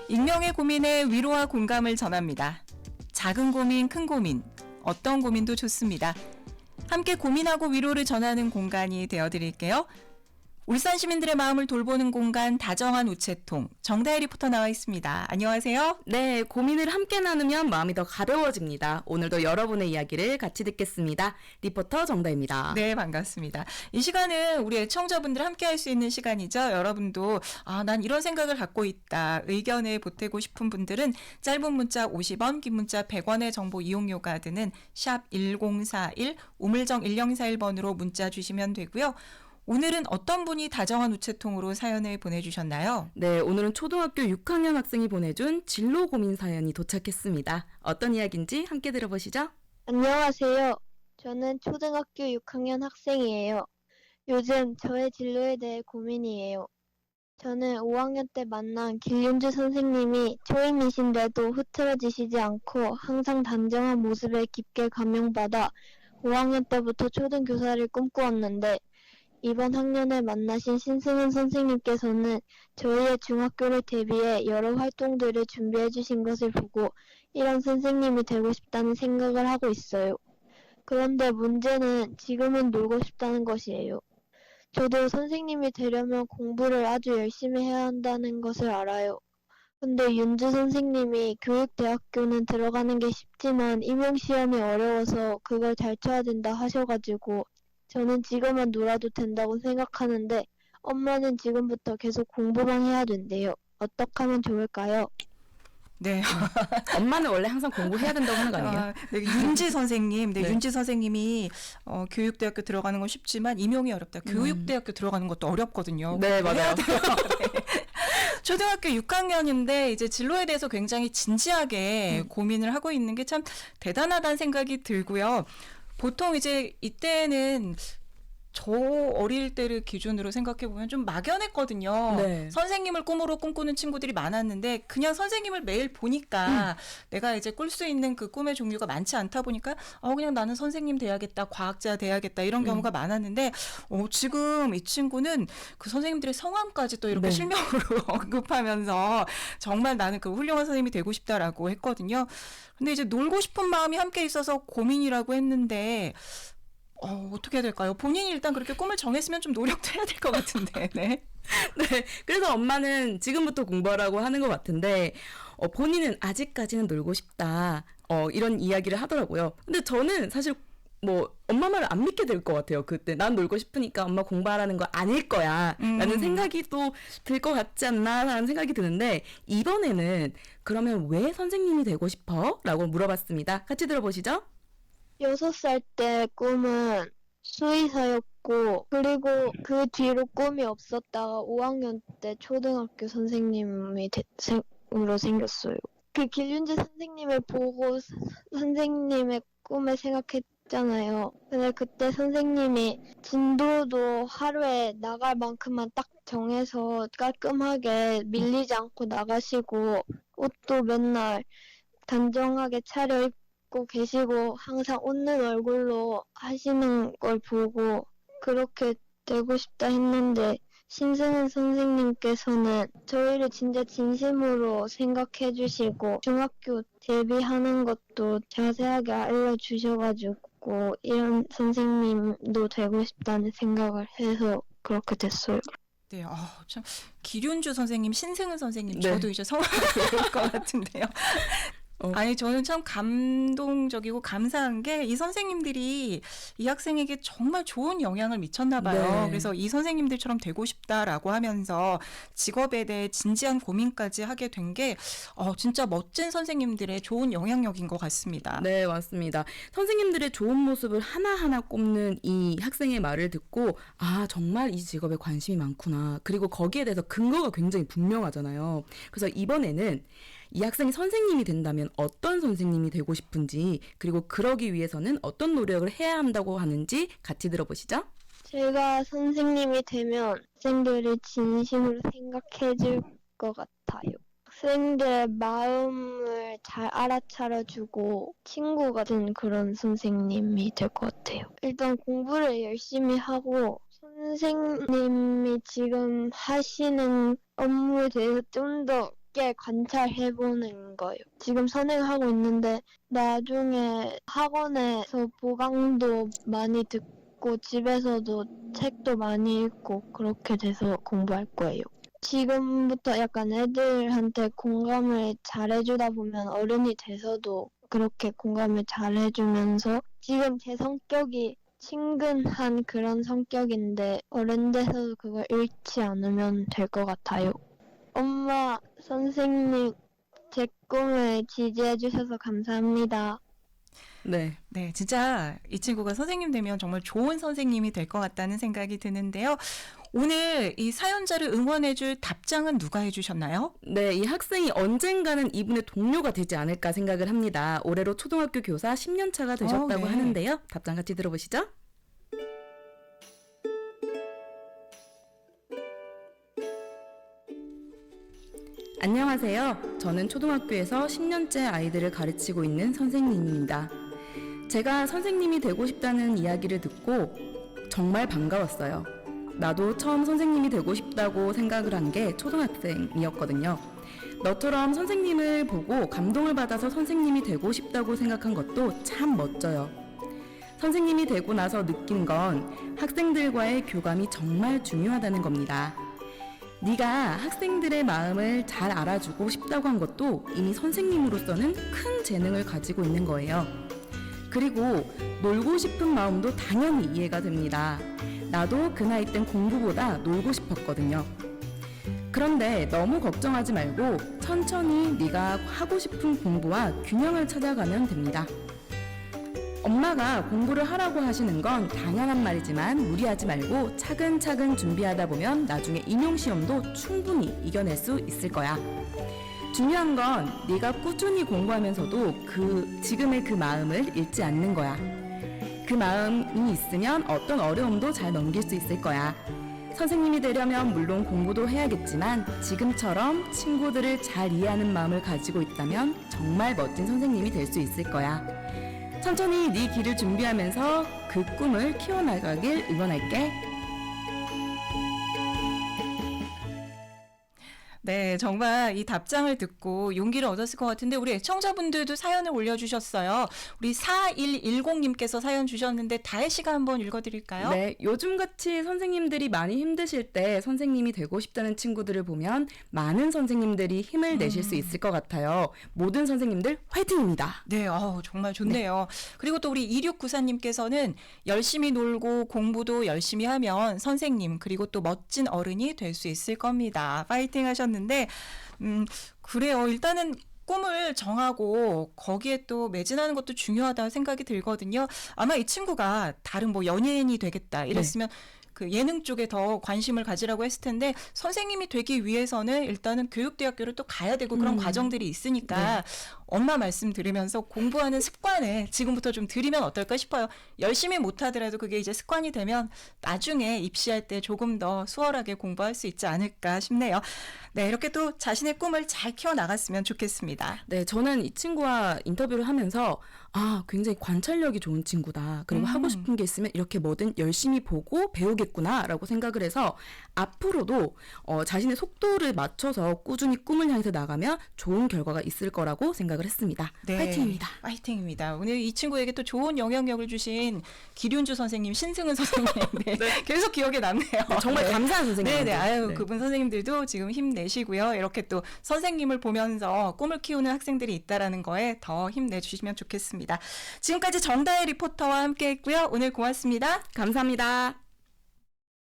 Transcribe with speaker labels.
Speaker 1: 익명의 고민에 위로와 공감을 전합니다. 작은 고민, 큰 고민, 어떤 고민도 좋습니다. 함께 고민하고 위로를 전하는 공간이 되어드릴게요. 울산 시민들의 마음을 돌보는 공간 다정한 우체통 정다혜 리포터 나와 있습니다. 안녕하세요.
Speaker 2: 네, 고민을 함께 나누면 마음이 더 가벼워집니다. 오늘도 여러분의 이야기를 같이 듣겠습니다. 리포터 정다혜입니다.
Speaker 1: 네, 반갑습니다. 이 시간은 우리 애청자분들 함께 할 수 있는 시간이죠. 여러분도 난 이런 생각을 갖고 있다. 의견을 보태고 싶은 분들은 짧은 문자 50원, 긴 문자 100원의 정보 이용료가 드는 샵 1041, 우물정 1041번으로 문자 주시면 되고요. 오늘은 어떤 분이 다정한 우체통으로 사연을 보내주셨나요?
Speaker 2: 네, 오늘은 초등학교 6학년 학생이 보내준 진로 고민 사연이 도착했습니다. 어떤 이야기인지 함께 들어보시죠.
Speaker 3: 안녕하세요. 저는 초등학교 6학년 학생이에요. 요즘 저의 진로에 대해 고민이에요. 저는 5학년 때 만난 길윤주 선생님이 초임이신데도 흐트러지시지 않고 항상 단정한 모습에 깊게 감명받아 5학년 때부터 초등교사를 꿈꾸었는데 이번 학년에 만나신 신승은 선생님께서는 저희의 중학교를 대비해 여러 활동들을 준비해 주신 것을 보고 이런 선생님이 되고 싶다는 생각을 하고 있어요. 그런데 문제는 지금은 놀고 싶다는 것이에요. 저도 선생님이 되려면 공부를 아주 열심히 해야 한다는 것을 알아요. 근데 윤주 선생님이 교육대학교는 들어가는 게 쉽지만 임용시험이 어려워서 그걸 잘 쳐야 된다 하셔가지고 저는 지금은 놀아도 된다고 생각하는데 엄마는 지금부터 계속 공부만 해야 된대요. 어떻게 하면 좋을까요?
Speaker 1: 네.
Speaker 2: 엄마는 원래 항상 공부해야 된다고 하는 거 아니에요?
Speaker 1: 네, 윤지 선생님,
Speaker 2: 네.
Speaker 1: 윤지 선생님이 교육대학교 들어가는 건 쉽지만 임용이 어렵다. 교육대학교 들어가는 것도 어렵거든요.
Speaker 2: 네, 맞아요.
Speaker 1: 초등학교 6학년인데 이제 진로에 대해서 굉장히 진지하게 고민을 하고 있는 게 참 대단하다는 생각이 들고요. 보통 이제 이때는 저 어릴 때를 기준으로 생각해보면 좀 막연했거든요.
Speaker 2: 네.
Speaker 1: 선생님을 꿈으로 꿈꾸는 친구들이 많았는데 그냥 선생님을 매일 보니까 내가 이제 꿀 수 있는 그 꿈의 종류가 많지 않다 보니까 그냥 나는 선생님 돼야겠다, 과학자 돼야겠다 이런 경우가 많았는데 지금 이 친구는 그 선생님들의 성함까지 또 이렇게
Speaker 2: 네.
Speaker 1: 실명으로 언급하면서 정말 나는 그 훌륭한 선생님이 되고 싶다라고 했거든요. 근데 이제 놀고 싶은 마음이 함께 있어서 고민이라고 했는데 어떻게 해야 될까요? 본인이 일단 그렇게 꿈을 정했으면 좀 노력도 해야 될 것 같은데. 네.
Speaker 2: 네, 그래서 엄마는 지금부터 공부하라고 하는 것 같은데 본인은 아직까지는 놀고 싶다 이런 이야기를 하더라고요. 근데 저는 사실 엄마 말을 안 믿게 될 것 같아요. 그때 난 놀고 싶으니까 엄마 공부하라는 거 아닐 거야 라는 생각이 또 들 것 같지 않나 라는 생각이 드는데 이번에는 그러면 왜 선생님이 되고 싶어? 라고 물어봤습니다. 같이 들어보시죠.
Speaker 3: 6살 때 꿈은 수의사였고 그리고 그 뒤로 꿈이 없었다가 5학년 때 초등학교 선생님이 으로 생겼어요. 그 길윤주 선생님을 보고 선생님의 꿈을 생각했잖아요. 근데 그때 선생님이 진도도 하루에 나갈 만큼만 딱 정해서 깔끔하게 밀리지 않고 나가시고 옷도 맨날 단정하게 차려입고 계시고 항상 웃는 얼굴로 하시는 걸 보고 그렇게 되고 싶다 했는데 신승은 선생님께서는 저희를 진짜 진심으로 생각해 주시고 중학교 데뷔하는 것도 자세하게 알려주셔가지고 이런 선생님도 되고 싶다는 생각을 해서 그렇게 됐어요.
Speaker 1: 네, 참 기륜주 선생님, 신승은 선생님,
Speaker 2: 네.
Speaker 1: 저도 이제 성함이 외울 것 같은데요. 아니 저는 참 감동적이고 감사한 게 이 선생님들이 이 학생에게 정말 좋은 영향을 미쳤나 봐요.
Speaker 2: 네.
Speaker 1: 그래서 이 선생님들처럼 되고 싶다라고 하면서 직업에 대해 진지한 고민까지 하게 된 게 진짜 멋진 선생님들의 좋은 영향력인 것 같습니다.
Speaker 2: 네, 맞습니다. 선생님들의 좋은 모습을 하나하나 꼽는 이 학생의 말을 듣고 정말 이 직업에 관심이 많구나. 그리고 거기에 대해서 근거가 굉장히 분명하잖아요. 그래서 이번에는 이 학생이 선생님이 된다면 어떤 선생님이 되고 싶은지 그리고 그러기 위해서는 어떤 노력을 해야 한다고 하는지 같이 들어보시죠.
Speaker 3: 제가 선생님이 되면 학생들을 진심으로 생각해 줄 것 같아요. 학생들의 마음을 잘 알아차려주고 친구 같은 그런 선생님이 될 것 같아요. 일단 공부를 열심히 하고 선생님이 지금 하시는 업무에 대해서 좀 더 깊게 관찰해보는 거예요. 지금 선행하고 있는데 나중에 학원에서 보강도 많이 듣고 집에서도 책도 많이 읽고 그렇게 돼서 공부할 거예요. 지금부터 약간 애들한테 공감을 잘해주다 보면 어른이 돼서도 그렇게 공감을 잘해주면서 지금 제 성격이 친근한 그런 성격인데 어른 돼서도 그걸 잃지 않으면 될 것 같아요. 엄마, 선생님, 제 꿈을 지지해 주셔서 감사합니다.
Speaker 2: 네.
Speaker 1: 네, 진짜 이 친구가 선생님 되면 정말 좋은 선생님이 될 것 같다는 생각이 드는데요. 오늘 이 사연자를 응원해줄 답장은 누가 해주셨나요?
Speaker 2: 네, 이 학생이 언젠가는 이분의 동료가 되지 않을까 생각을 합니다. 올해로 초등학교 교사 10년 차가 되셨다고
Speaker 1: 네.
Speaker 2: 하는데요. 답장 같이 들어보시죠. 안녕하세요. 저는 초등학교에서 10년째 아이들을 가르치고 있는 선생님입니다. 제가 선생님이 되고 싶다는 이야기를 듣고 정말 반가웠어요. 나도 처음 선생님이 되고 싶다고 생각을 한 게 초등학생이었거든요. 너처럼 선생님을 보고 감동을 받아서 선생님이 되고 싶다고 생각한 것도 참 멋져요. 선생님이 되고 나서 느낀 건 학생들과의 교감이 정말 중요하다는 겁니다. 네가 학생들의 마음을 잘 알아주고 싶다고 한 것도 이미 선생님으로서는 큰 재능을 가지고 있는 거예요. 그리고 놀고 싶은 마음도 당연히 이해가 됩니다. 나도 그 나이 땐 공부보다 놀고 싶었거든요. 그런데 너무 걱정하지 말고 천천히 네가 하고 싶은 공부와 균형을 찾아가면 됩니다. 엄마가 공부를 하라고 하시는 건 당연한 말이지만 무리하지 말고 차근차근 준비하다 보면 나중에 임용시험도 충분히 이겨낼 수 있을 거야. 중요한 건 네가 꾸준히 공부하면서도 지금의 그 마음을 잃지 않는 거야. 그 마음이 있으면 어떤 어려움도 잘 넘길 수 있을 거야. 선생님이 되려면 물론 공부도 해야겠지만 지금처럼 친구들을 잘 이해하는 마음을 가지고 있다면 정말 멋진 선생님이 될 수 있을 거야. 천천히 네 길을 준비하면서 그 꿈을 키워나가길 응원할게.
Speaker 1: 네, 정말 이 답장을 듣고 용기를 얻었을 것 같은데 우리 애청자분들도 사연을 올려주셨어요. 우리 4110님께서 사연 주셨는데 다혜 씨가 한번 읽어드릴까요?
Speaker 2: 네, 요즘같이 선생님들이 많이 힘드실 때 선생님이 되고 싶다는 친구들을 보면 많은 선생님들이 힘을 내실 수 있을 것 같아요. 모든 선생님들 화이팅입니다.
Speaker 1: 네, 정말 좋네요. 그리고 또 우리 2694님께서는 열심히 놀고 공부도 열심히 하면 선생님 그리고 또 멋진 어른이 될 수 있을 겁니다. 파이팅 하셨는데 그래요. 일단은 꿈을 정하고 거기에 또 매진하는 것도 중요하다는 생각이 들거든요. 아마 이 친구가 다른 뭐 연예인이 되겠다 이랬으면 그 예능 쪽에 더 관심을 가지라고 했을 텐데 선생님이 되기 위해서는 일단은 교육대학교를 또 가야 되고 그런 과정들이 있으니까 엄마 말씀 들으면서 공부하는 습관을 지금부터 좀 들이면 어떨까 싶어요. 열심히 못하더라도 그게 이제 습관이 되면 나중에 입시할 때 조금 더 수월하게 공부할 수 있지 않을까 싶네요. 네, 이렇게 또 자신의 꿈을 잘 키워나갔으면 좋겠습니다.
Speaker 2: 네, 저는 이 친구와 인터뷰를 하면서 굉장히 관찰력이 좋은 친구다. 그리고 하고 싶은 게 있으면 이렇게 뭐든 열심히 보고 배우겠구나라고 생각을 해서 앞으로도 자신의 속도를 맞춰서 꾸준히 꿈을 향해서 나가면 좋은 결과가 있을 거라고 생각을 했습니다.
Speaker 1: 네,
Speaker 2: 화이팅입니다.
Speaker 1: 화이팅입니다. 오늘 이 친구에게 또 좋은 영향력을 주신 기륜주 선생님, 신승은 선생님 계속 기억에 남네요.
Speaker 2: 정말 감사한 선생님.
Speaker 1: 네네. 그분 선생님들도 지금 힘내시고요. 이렇게 또 선생님을 보면서 꿈을 키우는 학생들이 있다라는 거에 더 힘내주시면 좋겠습니다. 지금까지 정다혜 리포터와 함께했고요. 오늘 고맙습니다.
Speaker 2: 감사합니다.